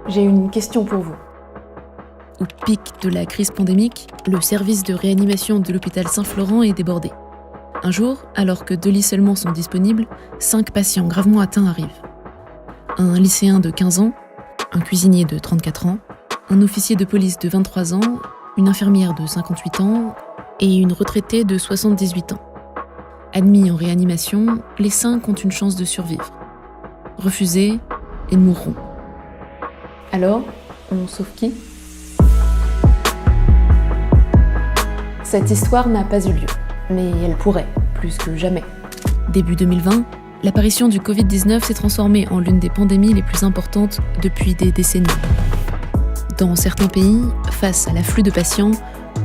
j'ai une question pour vous. Au pic de la crise pandémique, le service de réanimation de l'hôpital Saint-Florent est débordé. Un jour, alors que 2 lits seulement sont disponibles, 5 patients gravement atteints arrivent. Un lycéen de 15 ans, un cuisinier de 34 ans, un officier de police de 23 ans, une infirmière de 58 ans et une retraitée de 78 ans. Admis en réanimation, les 5 ont une chance de survivre. Refusés, ils mourront. Alors, on sauve qui ? Cette histoire n'a pas eu lieu, mais elle pourrait, plus que jamais. Début 2020, l'apparition du Covid-19 s'est transformée en l'une des pandémies les plus importantes depuis des décennies. Dans certains pays, face à l'afflux de patients,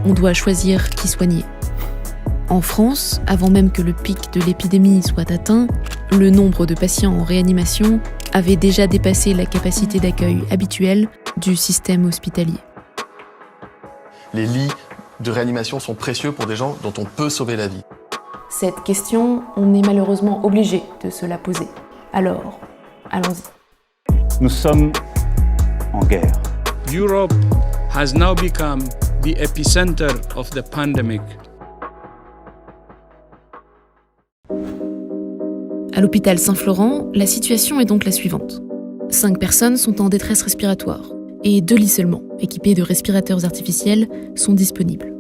on doit choisir qui soigner. En France, avant même que le pic de l'épidémie soit atteint, le nombre de patients en réanimation avait déjà dépassé la capacité d'accueil habituelle du système hospitalier. Les lits de réanimation sont précieux pour des gens dont on peut sauver la vie. Cette question, on est malheureusement obligé de se la poser. Alors, allons-y. Nous sommes en guerre. Europe has now become the epicenter of the pandemic. À l'hôpital Saint-Florent, la situation est donc la suivante. 5 personnes sont en détresse respiratoire et 2 lits seulement, équipés de respirateurs artificiels, sont disponibles.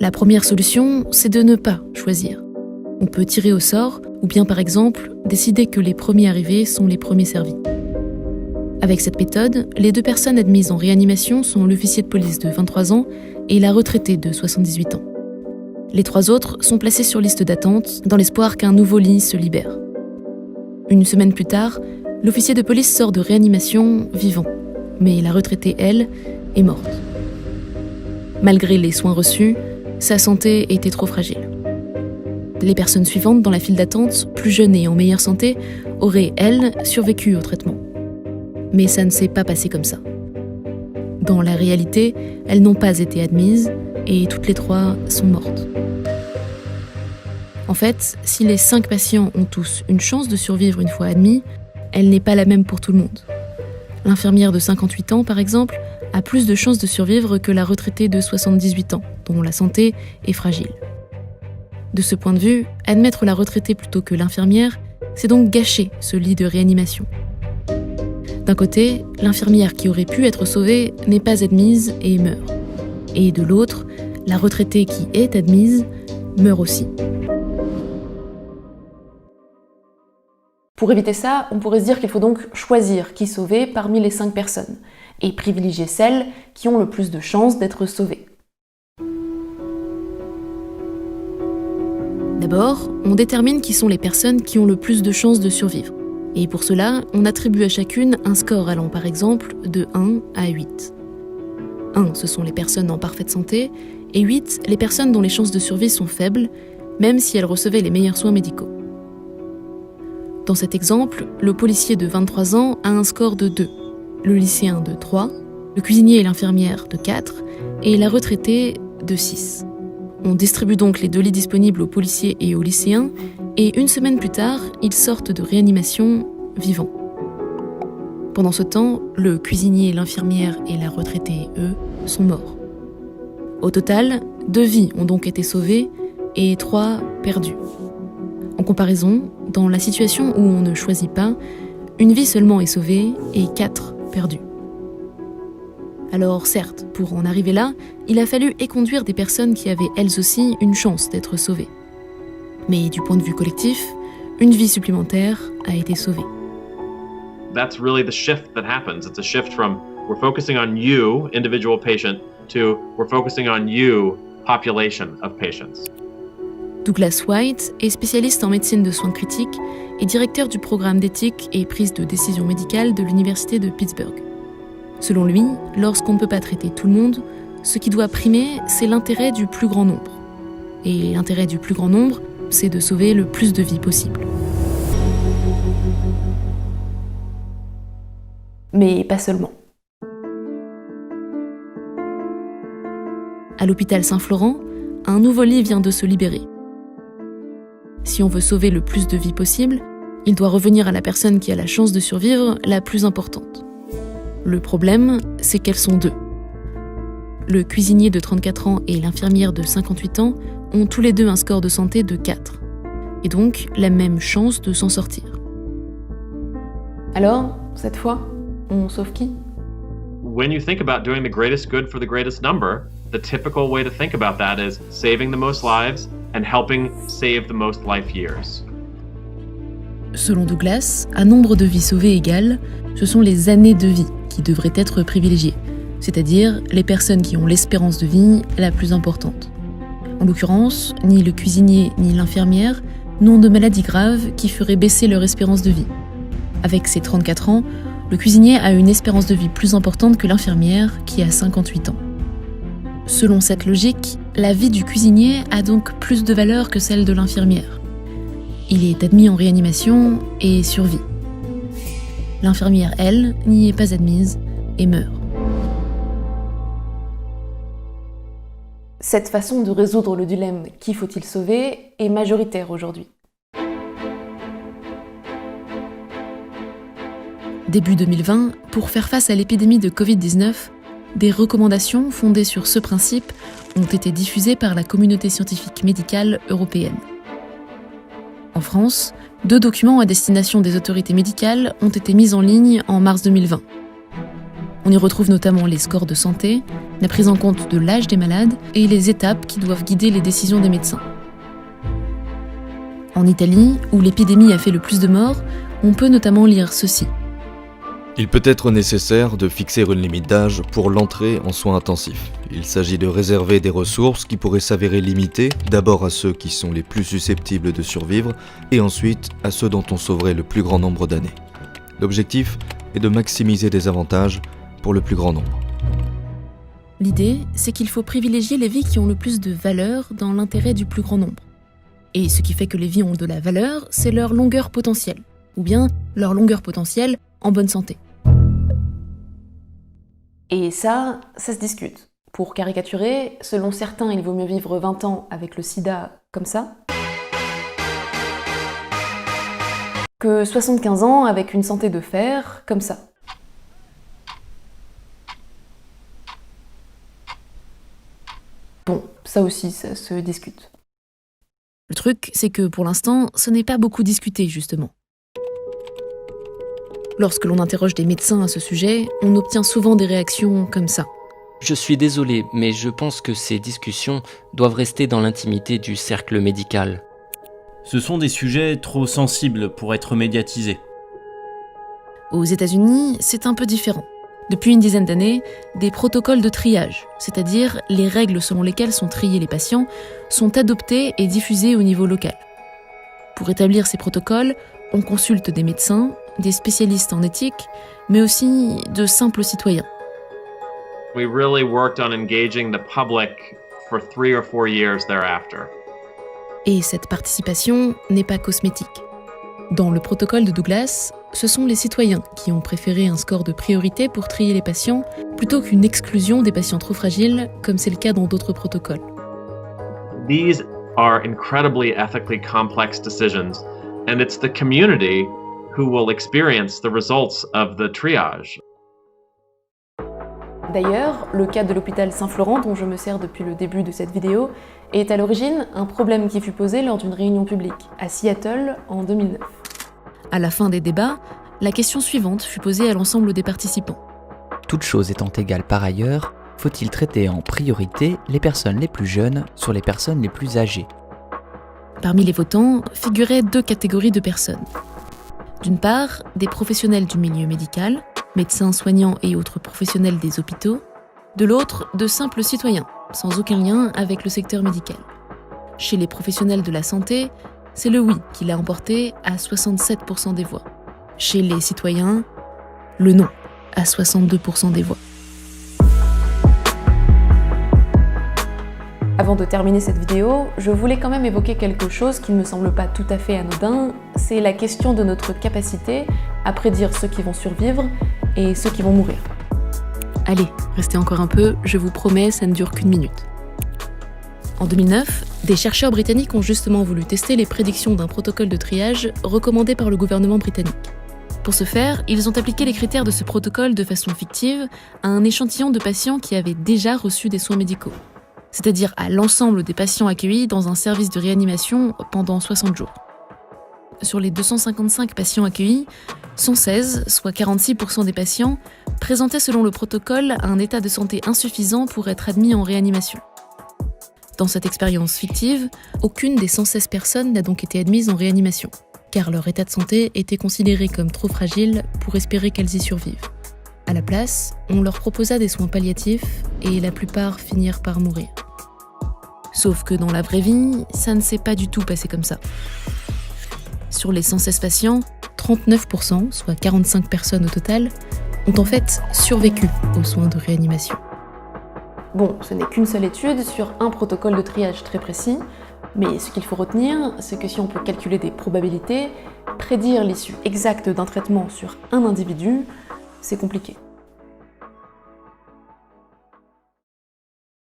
La première solution, c'est de ne pas choisir. On peut tirer au sort ou bien par exemple décider que les premiers arrivés sont les premiers servis. Avec cette méthode, les 2 personnes admises en réanimation sont l'officier de police de 23 ans et la retraitée de 78 ans. Les 3 autres sont placés sur liste d'attente dans l'espoir qu'un nouveau lit se libère. Une semaine plus tard, l'officier de police sort de réanimation vivant, mais la retraitée, elle, est morte. Malgré les soins reçus, sa santé était trop fragile. Les personnes suivantes dans la file d'attente, plus jeunes et en meilleure santé, auraient, elles, survécu au traitement. Mais ça ne s'est pas passé comme ça. Dans la réalité, elles n'ont pas été admises et toutes les 3 sont mortes. En fait, si les 5 patients ont tous une chance de survivre une fois admis, elle n'est pas la même pour tout le monde. L'infirmière de 58 ans, par exemple, a plus de chances de survivre que la retraitée de 78 ans, dont la santé est fragile. De ce point de vue, admettre la retraitée plutôt que l'infirmière, c'est donc gâcher ce lit de réanimation. D'un côté, l'infirmière qui aurait pu être sauvée n'est pas admise et meurt. Et de l'autre, la retraitée qui est admise meurt aussi. Pour éviter ça, on pourrait se dire qu'il faut donc choisir qui sauver parmi les 5 personnes et privilégier celles qui ont le plus de chances d'être sauvées. D'abord, on détermine qui sont les personnes qui ont le plus de chances de survivre. Et pour cela, on attribue à chacune un score allant par exemple de 1 à 8. 1, ce sont les personnes en parfaite santé, et 8, les personnes dont les chances de survie sont faibles, même si elles recevaient les meilleurs soins médicaux. Dans cet exemple, le policier de 23 ans a un score de 2, le lycéen de 3, le cuisinier et l'infirmière de 4, et la retraitée de 6. On distribue donc les 2 lits disponibles aux policiers et aux lycéens, et une semaine plus tard, ils sortent de réanimation vivants. Pendant ce temps, le cuisinier, l'infirmière et la retraitée, eux, sont morts. Au total, 2 vies ont donc été sauvées et 3 perdues. En comparaison, dans la situation où on ne choisit pas, une vie seulement est sauvée et 4 perdues. Alors certes, pour en arriver là, il a fallu éconduire des personnes qui avaient elles aussi une chance d'être sauvées. Mais du point de vue collectif, une vie supplémentaire a été sauvée. That's really the shift that happens. It's a shift from we're focusing on you, individual patient, to we're focusing on you, population of patients. Douglas White est spécialiste en médecine de soins critiques et directeur du programme d'éthique et prise de décision médicale de l'Université de Pittsburgh. Selon lui, lorsqu'on ne peut pas traiter tout le monde, ce qui doit primer, c'est l'intérêt du plus grand nombre. Et l'intérêt du plus grand nombre, c'est de sauver le plus de vies possible. Mais pas seulement. À l'hôpital Saint-Florent, un nouveau lit vient de se libérer. Si on veut sauver le plus de vies possible, il doit revenir à la personne qui a la chance de survivre la plus importante. Le problème, c'est qu'elles sont deux. Le cuisinier de 34 ans et l'infirmière de 58 ans ont tous les deux un score de santé de 4, et donc la même chance de s'en sortir. Alors, cette fois, on sauve qui? When you think about doing the greatest good for the greatest number, the typical way to think about that is saving the most lives and helping save the most life years. Selon Douglas, à nombre de vies sauvées égal, ce sont les années de vie qui devraient être privilégiées, c'est-à-dire les personnes qui ont l'espérance de vie la plus importante. En l'occurrence, ni le cuisinier ni l'infirmière n'ont de maladies graves qui feraient baisser leur espérance de vie. Avec ses 34 ans, le cuisinier a une espérance de vie plus importante que l'infirmière qui a 58 ans. Selon cette logique, la vie du cuisinier a donc plus de valeur que celle de l'infirmière. Il est admis en réanimation et survit. L'infirmière, elle, n'y est pas admise et meurt. Cette façon de résoudre le dilemme « qui faut-il sauver » est majoritaire aujourd'hui. Début 2020, pour faire face à l'épidémie de Covid-19, des recommandations fondées sur ce principe ont été diffusées par la communauté scientifique médicale européenne. En France, 2 documents à destination des autorités médicales ont été mis en ligne en mars 2020. On y retrouve notamment les scores de santé, la prise en compte de l'âge des malades et les étapes qui doivent guider les décisions des médecins. En Italie, où l'épidémie a fait le plus de morts, on peut notamment lire ceci. Il peut être nécessaire de fixer une limite d'âge pour l'entrée en soins intensifs. Il s'agit de réserver des ressources qui pourraient s'avérer limitées, d'abord à ceux qui sont les plus susceptibles de survivre, et ensuite à ceux dont on sauverait le plus grand nombre d'années. L'objectif est de maximiser des avantages pour le plus grand nombre. L'idée, c'est qu'il faut privilégier les vies qui ont le plus de valeur dans l'intérêt du plus grand nombre. Et ce qui fait que les vies ont de la valeur, c'est leur longueur potentielle, ou bien leur longueur potentielle en bonne santé. Et ça se discute. Pour caricaturer, selon certains, il vaut mieux vivre 20 ans avec le sida comme ça, que 75 ans avec une santé de fer comme ça. Bon, ça aussi, ça se discute. Le truc, c'est que pour l'instant, ce n'est pas beaucoup discuté, justement. Lorsque l'on interroge des médecins à ce sujet, on obtient souvent des réactions comme ça. Je suis désolé, mais je pense que ces discussions doivent rester dans l'intimité du cercle médical. Ce sont des sujets trop sensibles pour être médiatisés. Aux États-Unis, c'est un peu différent. Depuis une dizaine d'années, des protocoles de triage, c'est-à-dire les règles selon lesquelles sont triés les patients, sont adoptés et diffusés au niveau local. Pour établir ces protocoles, on consulte des médecins, des spécialistes en éthique, mais aussi de simples citoyens. We really worked on engaging the public for 3 or 4 years thereafter. Et cette participation n'est pas cosmétique. Dans le protocole de Douglas, ce sont les citoyens qui ont préféré un score de priorité pour trier les patients plutôt qu'une exclusion des patients trop fragiles, comme c'est le cas dans d'autres protocoles. These are incredibly ethically complex decisions, and it's the community who will experience the results of the triage. D'ailleurs, le cas de l'hôpital Saint-Florent, dont je me sers depuis le début de cette vidéo, est à l'origine un problème qui fut posé lors d'une réunion publique à Seattle en 2009. À la fin des débats, la question suivante fut posée à l'ensemble des participants. Toutes choses étant égales par ailleurs, faut-il traiter en priorité les personnes les plus jeunes sur les personnes les plus âgées ? Parmi les votants figuraient 2 catégories de personnes. D'une part, des professionnels du milieu médical, médecins, soignants et autres professionnels des hôpitaux. De l'autre, de simples citoyens, sans aucun lien avec le secteur médical. Chez les professionnels de la santé, c'est le oui qui l'a emporté à 67% des voix. Chez les citoyens, le non à 62% des voix. Avant de terminer cette vidéo, je voulais quand même évoquer quelque chose qui ne me semble pas tout à fait anodin, c'est la question de notre capacité à prédire ceux qui vont survivre et ceux qui vont mourir. Allez, restez encore un peu, je vous promets, ça ne dure qu'1 minute. En 2009, des chercheurs britanniques ont justement voulu tester les prédictions d'un protocole de triage recommandé par le gouvernement britannique. Pour ce faire, ils ont appliqué les critères de ce protocole de façon fictive à un échantillon de patients qui avaient déjà reçu des soins médicaux, c'est-à-dire à l'ensemble des patients accueillis dans un service de réanimation pendant 60 jours. Sur les 255 patients accueillis, 116, soit 46% des patients, présentaient selon le protocole un état de santé insuffisant pour être admis en réanimation. Dans cette expérience fictive, aucune des 116 personnes n'a donc été admise en réanimation, car leur état de santé était considéré comme trop fragile pour espérer qu'elles y survivent. À la place, on leur proposa des soins palliatifs et la plupart finirent par mourir. Sauf que dans la vraie vie, ça ne s'est pas du tout passé comme ça. Sur les 116 patients, 39%, soit 45 personnes au total, ont en fait survécu aux soins de réanimation. Bon, ce n'est qu'une seule étude sur un protocole de triage très précis, mais ce qu'il faut retenir, c'est que si on peut calculer des probabilités, prédire l'issue exacte d'un traitement sur un individu, c'est compliqué.